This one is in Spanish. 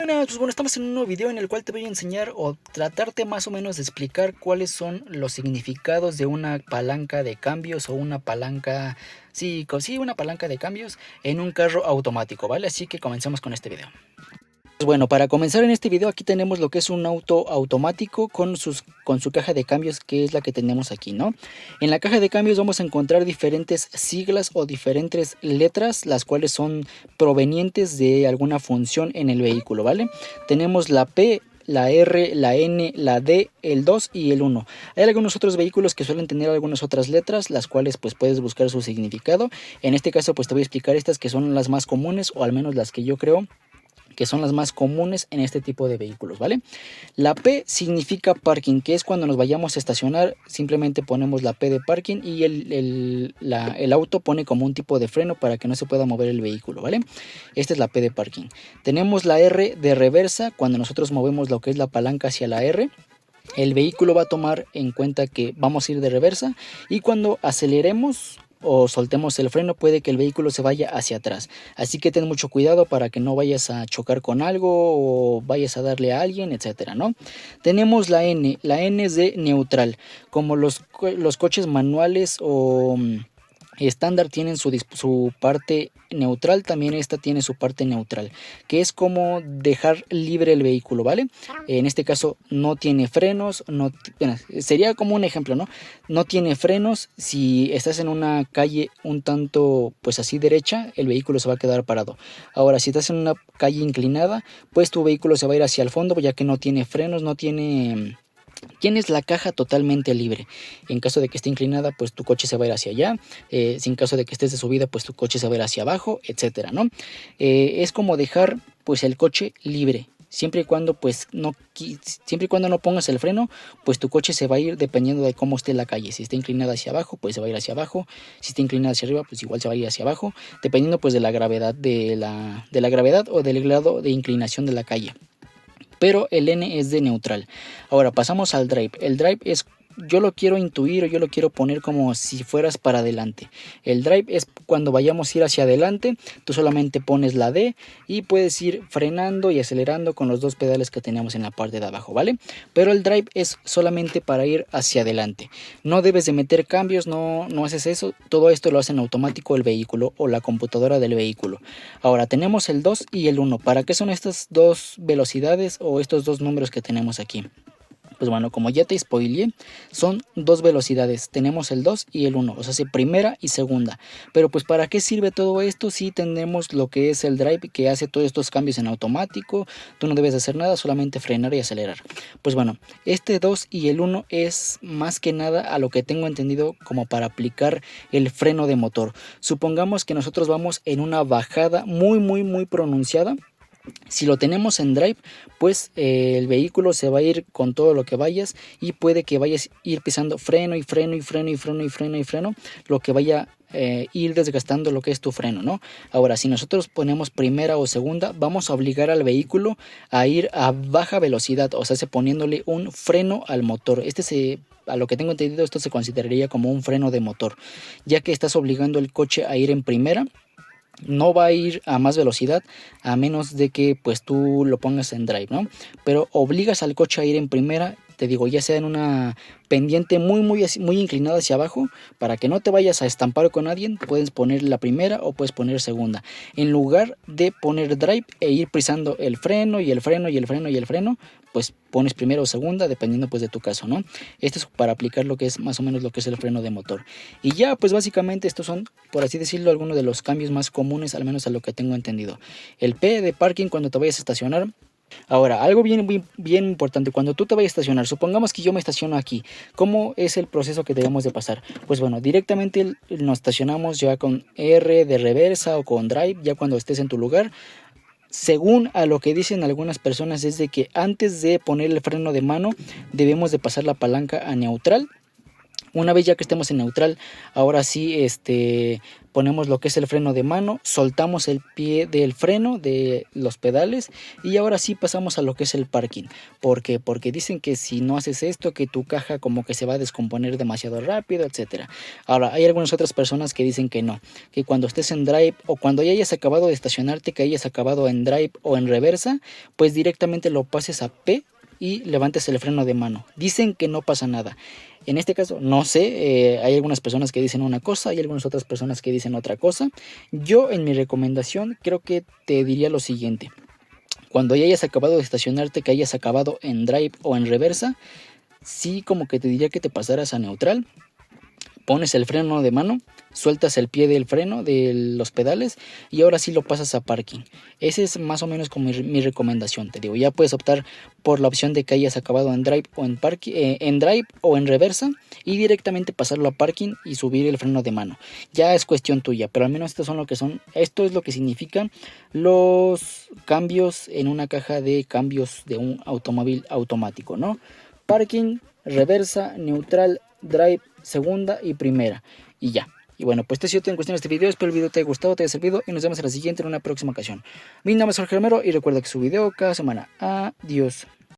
Bueno, estamos en un nuevo video en el cual te voy a enseñar o tratarte más o menos de explicar cuáles son los significados de una palanca de cambios o una palanca, sí, una palanca de cambios en un carro automático, ¿vale? Así que comencemos con este video. Pues bueno, para comenzar en este video aquí tenemos lo que es un auto automático con su caja de cambios, que es la que tenemos aquí, ¿no? En la caja de cambios vamos a encontrar diferentes siglas o diferentes letras, las cuales son provenientes de alguna función en el vehículo, ¿vale? Tenemos la P, la R, la N, la D, el 2 y el 1. Hay algunos otros vehículos que suelen tener algunas otras letras, las cuales pues puedes buscar su significado. En este caso pues te voy a explicar estas que son las más comunes, o al menos las que yo creo que son las más comunes en este tipo de vehículos, ¿vale? La P significa parking, que es cuando nos vayamos a estacionar, simplemente ponemos la P de parking y el auto pone como un tipo de freno para que no se pueda mover el vehículo, ¿vale? Esta es la P de parking. Tenemos la R de reversa, cuando nosotros movemos lo que es la palanca hacia la R. El vehículo va a tomar en cuenta que vamos a ir de reversa, y cuando aceleremos o soltemos el freno puede que el vehículo se vaya hacia atrás, así que ten mucho cuidado para que no vayas a chocar con algo o vayas a darle a alguien, etcétera, ¿no? Tenemos la N es de neutral, como los coches manuales o estándar tienen su parte neutral, también esta tiene su parte neutral, que es como dejar libre el vehículo, ¿vale? En este caso no tiene frenos, bueno, sería como un ejemplo, ¿no? No tiene frenos. Si estás en una calle un tanto pues así derecha, el vehículo se va a quedar parado. Ahora, si estás en una calle inclinada, pues tu vehículo se va a ir hacia el fondo, ya que no tiene frenos, tienes la caja totalmente libre. En caso de que esté inclinada, pues tu coche se va a ir hacia allá. Si en caso de que estés de subida, pues tu coche se va a ir hacia abajo, etcétera, ¿no? Es como dejar pues el coche libre. Siempre y cuando no pongas el freno, pues tu coche se va a ir dependiendo de cómo esté la calle. Si está inclinada hacia abajo, pues se va a ir hacia abajo. Si está inclinada hacia arriba, pues igual se va a ir hacia abajo, dependiendo pues de la gravedad de la gravedad o del grado de inclinación de la calle. Pero el N es de neutral. Ahora pasamos al drive. El drive es, yo lo quiero intuir o yo lo quiero poner como si fueras para adelante. El drive es cuando vayamos a ir hacia adelante, tú solamente pones la D y puedes ir frenando y acelerando con los dos pedales que tenemos en la parte de abajo, ¿vale? Pero el drive es solamente para ir hacia adelante. No debes de meter cambios, no haces eso. Todo esto lo hace en automático el vehículo o la computadora del vehículo. Ahora tenemos el 2 y el 1. ¿Para qué son estas dos velocidades o estos dos números que tenemos aquí? Pues bueno, como ya te spoileé, son dos velocidades. Tenemos el 2 y el 1, o sea, primera y segunda. Pero pues ¿para qué sirve todo esto si tenemos lo que es el drive, que hace todos estos cambios en automático? Tú no debes hacer nada, solamente frenar y acelerar. Pues bueno, este 2 y el 1 es más que nada, a lo que tengo entendido, como para aplicar el freno de motor. Supongamos que nosotros vamos en una bajada muy pronunciada. Si lo tenemos en drive, pues el vehículo se va a ir con todo lo que vayas, y puede que vayas a ir pisando freno y freno y freno y freno y freno y freno, lo que vaya ir desgastando lo que es tu freno, ¿no? Ahora, si nosotros ponemos primera o segunda, vamos a obligar al vehículo a ir a baja velocidad, o sea, poniéndole un freno al motor. A lo que tengo entendido, esto se consideraría como un freno de motor, ya que estás obligando el coche a ir en primera. No va a ir a más velocidad a menos de que pues tú lo pongas en drive, ¿no? Pero obligas al coche a ir en primera, te digo, ya sea en una pendiente muy inclinada hacia abajo, para que no te vayas a estampar con alguien. Puedes poner la primera o puedes poner segunda, en lugar de poner drive e ir pisando el freno y el freno y el freno y el freno, pues pones primera o segunda dependiendo pues de tu caso, ¿no? Esto es para aplicar lo que es más o menos lo que es el freno de motor. Y ya pues básicamente estos son, por así decirlo, algunos de los cambios más comunes, al menos a lo que tengo entendido. El P de parking cuando te vayas a estacionar. Ahora, algo bien importante, cuando tú te vayas a estacionar, supongamos que yo me estaciono aquí, ¿cómo es el proceso que debemos de pasar? Pues bueno, directamente nos estacionamos ya con R de reversa o con drive, ya cuando estés en tu lugar. Según a lo que dicen algunas personas, es de que antes de poner el freno de mano debemos de pasar la palanca a neutral. Una vez ya que estemos en neutral, ahora sí ponemos lo que es el freno de mano, soltamos el pie del freno de los pedales y ahora sí pasamos a lo que es el parking. ¿Por qué? Porque dicen que si no haces esto, que tu caja como que se va a descomponer demasiado rápido, etcétera. Ahora, hay algunas otras personas que dicen que no, que cuando estés en drive o cuando ya hayas acabado de estacionarte, que hayas acabado en drive o en reversa, pues directamente lo pases a P y levantes el freno de mano. Dicen que no pasa nada. En este caso, no sé, hay algunas personas que dicen una cosa, hay algunas otras personas que dicen otra cosa. Yo en mi recomendación creo que te diría lo siguiente. Cuando ya hayas acabado de estacionarte, que hayas acabado en drive o en reversa, sí como que te diría que te pasaras a neutral. Pones el freno de mano, sueltas el pie del freno de los pedales y ahora sí lo pasas a parking. Ese es más o menos como mi recomendación. Te digo, ya puedes optar por la opción de que hayas acabado en drive o en drive o en reversa y directamente pasarlo a parking y subir el freno de mano. Ya es cuestión tuya, pero al menos esto es lo que significan los cambios en una caja de cambios de un automóvil automático, ¿no? Parking, reversa, neutral, drive, segunda y primera. Y ya. Y bueno, pues esto ha sido todo en cuestión de este video. Espero el video te haya gustado, te haya servido y nos vemos en la siguiente en una próxima ocasión. Mi nombre es Jorge Romero y recuerda que subo video cada semana. Adiós.